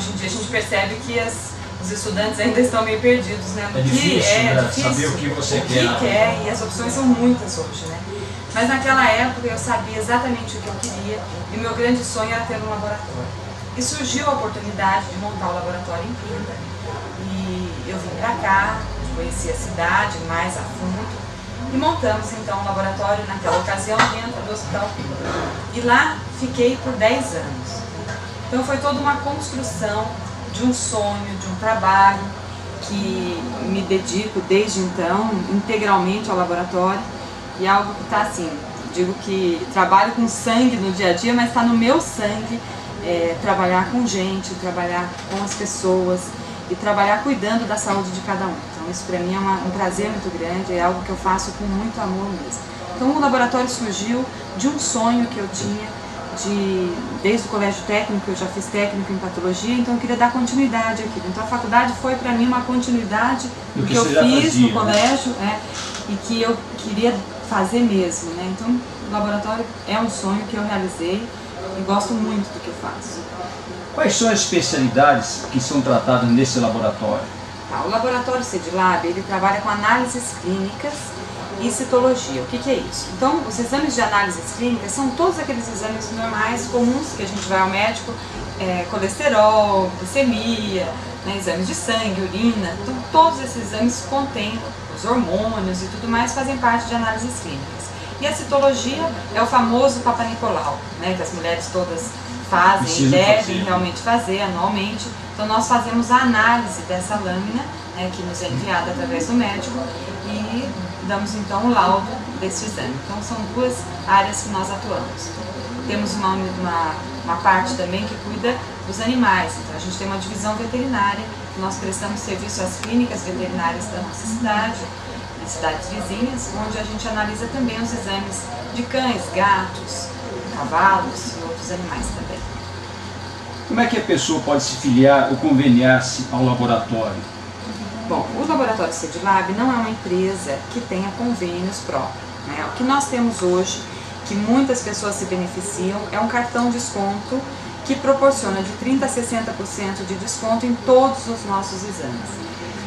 hoje em dia a gente percebe que os estudantes ainda estão meio perdidos, né? É difícil saber o que você quer. E as opções são muitas hoje, né? Mas naquela época eu sabia exatamente o que eu queria e o meu grande sonho era ter um laboratório. E surgiu a oportunidade de montar o laboratório em Pinda. E eu vim para cá, conheci a cidade mais a fundo e montamos então um laboratório naquela ocasião dentro do Hospital Pinda. E lá fiquei por 10 anos. Então foi toda uma construção de um sonho, de um trabalho que me dedico desde então integralmente ao laboratório e algo que está assim, digo que trabalho com sangue no dia a dia, mas está no meu sangue trabalhar com gente, trabalhar com as pessoas e trabalhar cuidando da saúde de cada um. Então isso para mim é um prazer muito grande, é algo que eu faço com muito amor mesmo. Então o laboratório surgiu de um sonho que eu tinha desde o colégio técnico, eu já fiz técnico em patologia, então eu queria dar continuidade àquilo. Então a faculdade foi para mim uma continuidade do que eu fiz no colégio, e que eu queria fazer mesmo, né? Então o laboratório é um sonho que eu realizei e gosto muito do que eu faço. Quais são as especialidades que são tratadas nesse laboratório? O laboratório CEDILAB, ele trabalha com análises clínicas e citologia. O que é isso? Então, os exames de análises clínicas são todos aqueles exames normais, comuns, que a gente vai ao médico, colesterol, glicemia, né, exames de sangue, urina, então, todos esses exames contêm os hormônios e tudo mais, fazem parte de análises clínicas. E a citologia é o famoso Papa Nicolau, né, que as mulheres todas fazem e devem realmente fazer anualmente. Então nós fazemos a análise dessa lâmina, né, que nos é enviada através do médico e damos então o laudo desse exame. Então são duas áreas que nós atuamos. Temos uma parte também que cuida dos animais, então a gente tem uma divisão veterinária, que nós prestamos serviço às clínicas veterinárias da nossa cidade, nas cidades vizinhas, onde a gente analisa também os exames de cães, gatos, cavalos e outros animais também. Como é que a pessoa pode se filiar ou conveniar-se ao laboratório? Bom, o Laboratório CEDILAB não é uma empresa que tenha convênios próprios, né? O que nós temos hoje, que muitas pessoas se beneficiam, é um cartão de desconto que proporciona de 30% a 60% de desconto em todos os nossos exames.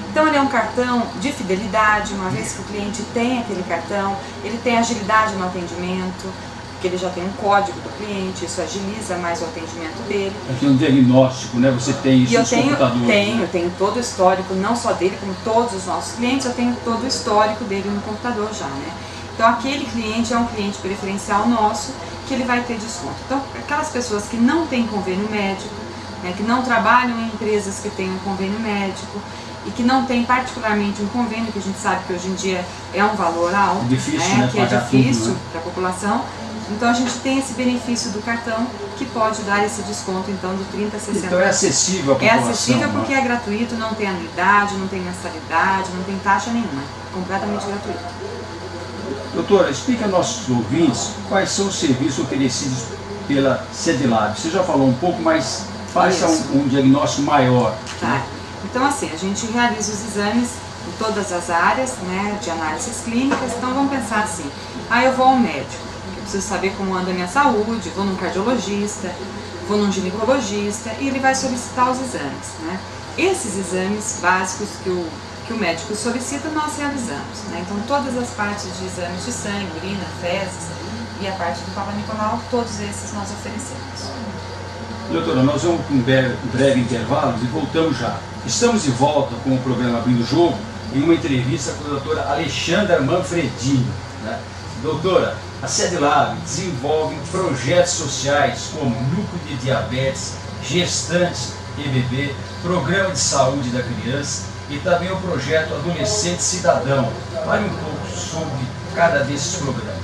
Então ele é um cartão de fidelidade, uma vez que o cliente tem aquele cartão, ele tem agilidade no atendimento, porque ele já tem um código do cliente, isso agiliza mais o atendimento dele. Tem um diagnóstico, né? Você tem isso nos computadores? Eu tenho todo o histórico, não só dele, como todos os nossos clientes, eu tenho todo o histórico dele no computador já, né? Então aquele cliente é um cliente preferencial nosso, que ele vai ter desconto. Então aquelas pessoas que não têm convênio médico, né, que não trabalham em empresas que têm um convênio médico, e que não tem particularmente um convênio, que a gente sabe que hoje em dia é um valor alto, difícil, né, que é difícil, né, para a população. Então a gente tem esse benefício do cartão que pode dar esse desconto então do 30% a 60%. Então é acessível à população? É acessível porque é gratuito, não tem anuidade, não tem mensalidade, não tem taxa nenhuma, é completamente gratuito. Doutora, explica aos nossos ouvintes quais são os serviços oferecidos pela CEDILAB. Você já falou um pouco, mas faça um diagnóstico maior. Tá. Né? Então assim, a gente realiza os exames em todas as áreas, né, de análises clínicas. Então vamos pensar assim, eu vou ao médico, eu preciso saber como anda a minha saúde, vou num cardiologista, vou num ginecologista e ele vai solicitar os exames, né. Esses exames básicos que o médico solicita, nós realizamos, né. Então todas as partes de exames de sangue, urina, fezes e a parte do Papa Nicolau, todos esses nós oferecemos. Doutora, nós vamos para um breve intervalo e voltamos já. Estamos de volta com o programa Abrindo o Jogo em uma entrevista com a doutora Alexandra Manfredini. Né? Doutora, a CEDILAB desenvolve projetos sociais como Núcleo de Diabetes, Gestantes e Bebê, Programa de Saúde da Criança e também o projeto Adolescente Cidadão. Fale um pouco sobre cada desses programas.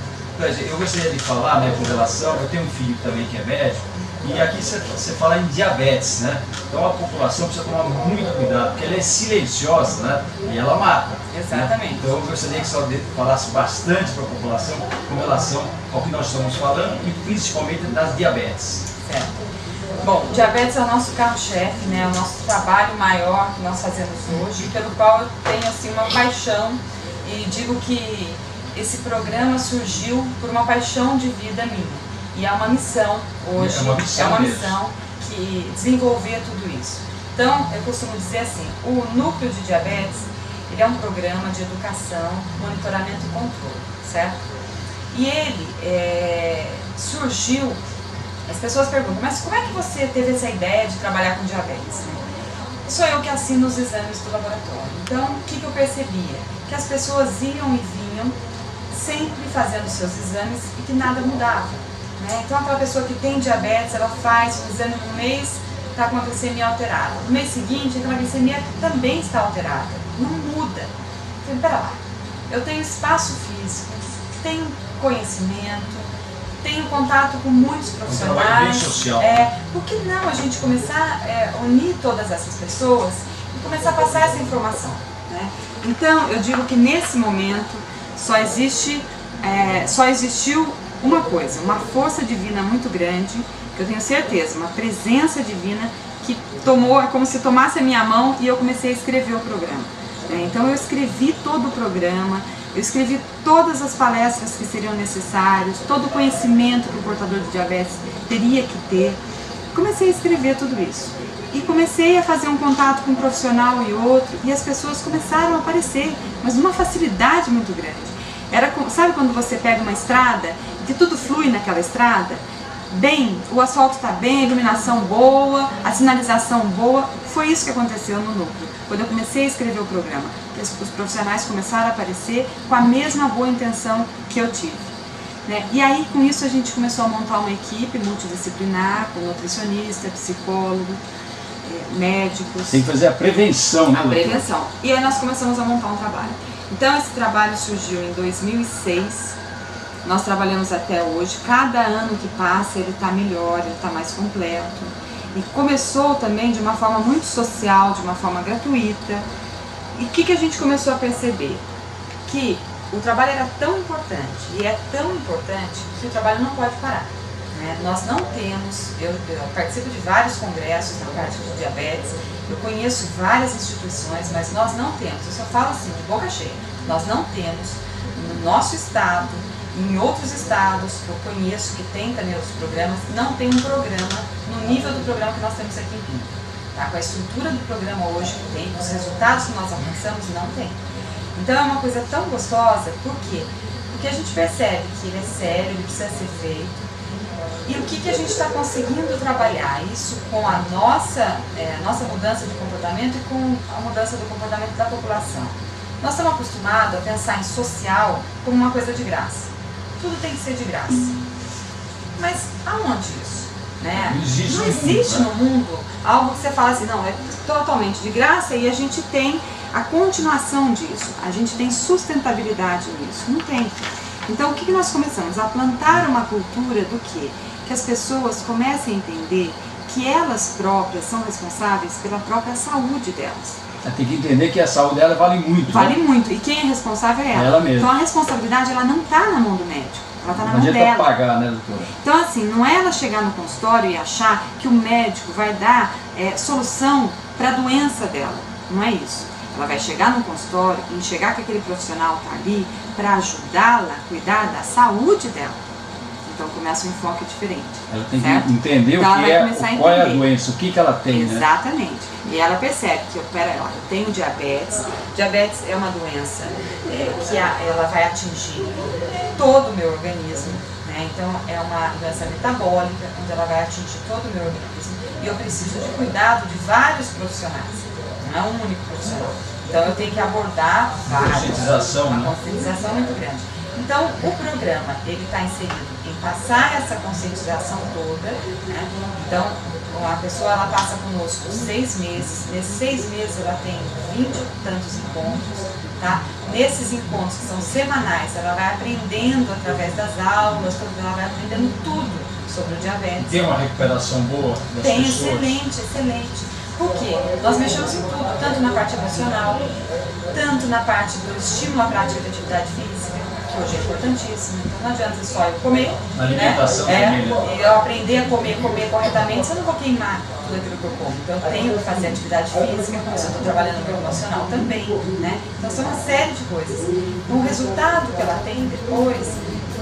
Eu gostaria de falar, né, com relação, eu tenho um filho também que é médico, e aqui você fala em diabetes, né? Então a população precisa tomar muito cuidado, porque ela é silenciosa, né? E ela mata. Exatamente. Né? Então eu gostaria que você falasse bastante para a população com relação ao que nós estamos falando e principalmente das diabetes. Certo. Bom, diabetes é o nosso carro-chefe, né? É o nosso trabalho maior que nós fazemos hoje, pelo qual eu tenho assim uma paixão e digo que esse programa surgiu por uma paixão de vida minha. E é uma missão hoje, é uma missão que desenvolver tudo isso. Então, eu costumo dizer assim, o Núcleo de Diabetes, ele é um programa de educação, monitoramento e controle, certo? E ele surgiu, as pessoas perguntam, mas como é que você teve essa ideia de trabalhar com diabetes? Sou eu que assino os exames do laboratório. Então, o que eu percebia? Que as pessoas iam e vinham, sempre fazendo seus exames e que nada mudava, né? Então, aquela pessoa que tem diabetes, ela faz o exame no mês, está com uma glicemia alterada. No mês seguinte, aquela glicemia também está alterada. Não muda. Eu falei, pera lá, eu tenho espaço físico, tenho conhecimento, tenho contato com muitos profissionais. Um trabalho bem social. Por que não a gente começar a unir todas essas pessoas e começar a passar essa informação, né? Então, eu digo que nesse momento só existiu uma coisa, uma força divina muito grande, que eu tenho certeza, uma presença divina que tomou, é como se tomasse a minha mão e eu comecei a escrever o programa. Então eu escrevi todo o programa, eu escrevi todas as palestras que seriam necessárias, todo o conhecimento que o portador de diabetes teria que ter. Comecei a escrever tudo isso. E comecei a fazer um contato com um profissional e outro, e as pessoas começaram a aparecer, mas numa facilidade muito grande. Sabe quando você pega uma estrada e que tudo flui naquela estrada? Bem, o asfalto está bem, a iluminação boa, a sinalização boa. Foi isso que aconteceu no Núcleo, quando eu comecei a escrever o programa. Os profissionais começaram a aparecer com a mesma boa intenção que eu tive, né? E aí, com isso, a gente começou a montar uma equipe multidisciplinar, com nutricionista, psicólogo, médicos. Tem que fazer a prevenção, né, doutora? A prevenção. E aí nós começamos a montar um trabalho. Então, esse trabalho surgiu em 2006. Nós trabalhamos até hoje, cada ano que passa ele está melhor, ele está mais completo. E começou também de uma forma muito social, de uma forma gratuita. E o que a gente começou a perceber? Que o trabalho era tão importante, e é tão importante, que o trabalho não pode parar, né? Nós não temos, eu participo de vários congressos na parte de diabetes, eu conheço várias instituições, mas nós não temos, eu só falo assim, de boca cheia, nós não temos no nosso estado, em outros estados que eu conheço que tem também outros programas, não tem um programa no nível do programa que nós temos aqui em Pinto. Tá? Com a estrutura do programa hoje que tem, os resultados que nós alcançamos, não tem. Então é uma coisa tão gostosa, por quê? Porque a gente percebe que ele é sério, ele precisa ser feito. E o que a gente está conseguindo trabalhar? Isso com a nossa mudança de comportamento e com a mudança do comportamento da população. Nós estamos acostumados a pensar em social como uma coisa de graça. Tudo tem que ser de graça. Mas aonde isso? Né? Não existe no mundo algo que você fala assim, não, é totalmente de graça e a gente tem a continuação disso, a gente tem sustentabilidade nisso. Não tem. Então o que nós começamos? A plantar uma cultura do quê? Que as pessoas comecem a entender que elas próprias são responsáveis pela própria saúde delas. Ela tem que entender que a saúde dela vale muito. Vale muito. E quem é responsável é ela. Ela mesma. Então a responsabilidade ela não está na mão do médico, ela está na mão dela. Não adianta pagar, né, doutora? Então assim, não é ela chegar no consultório e achar que o médico vai dar solução para a doença dela. Não é isso. Ela vai chegar no consultório e enxergar que aquele profissional está ali para ajudá-la a cuidar da saúde dela. Então começa um enfoque diferente. Ela tem que entender então, qual é a doença, o que ela tem. Exatamente. Né? E ela percebe que, eu tenho diabetes. Diabetes é uma doença que ela vai atingir todo o meu organismo. Né? Então é uma doença metabólica, onde ela vai atingir todo o meu organismo. E eu preciso de cuidado de vários profissionais. Não é um único profissional. Então eu tenho que abordar vários. Uma conscientização muito grande. Então o programa ele está inserido em passar essa conscientização toda, né? Então a pessoa ela passa conosco 6 meses, nesses 6 meses ela tem 20 e tantos encontros, tá? Nesses encontros que são semanais, ela vai aprendendo através das aulas, ela vai aprendendo tudo sobre o diabetes. Tem uma recuperação boa das Tem, pessoas? excelente, excelente. Por quê? Nós mexemos em tudo, tanto na parte emocional, tanto na parte do estímulo à prática de atividade física, que hoje é importantíssimo. Então não adianta só eu comer, alimentação, né? E eu aprender a comer corretamente, se eu não vou queimar tudo aquilo que eu como. Então eu tenho que fazer atividade física, porque eu estou trabalhando no emocional também, né? Então são uma série de coisas. O resultado que ela tem depois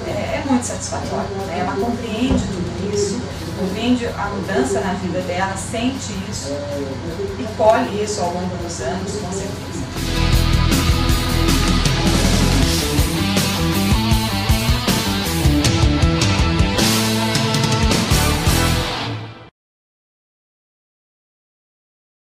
é muito satisfatório, né? Ela compreende tudo isso. vendo a mudança na vida dela, sente isso e colhe isso ao longo dos anos, com certeza.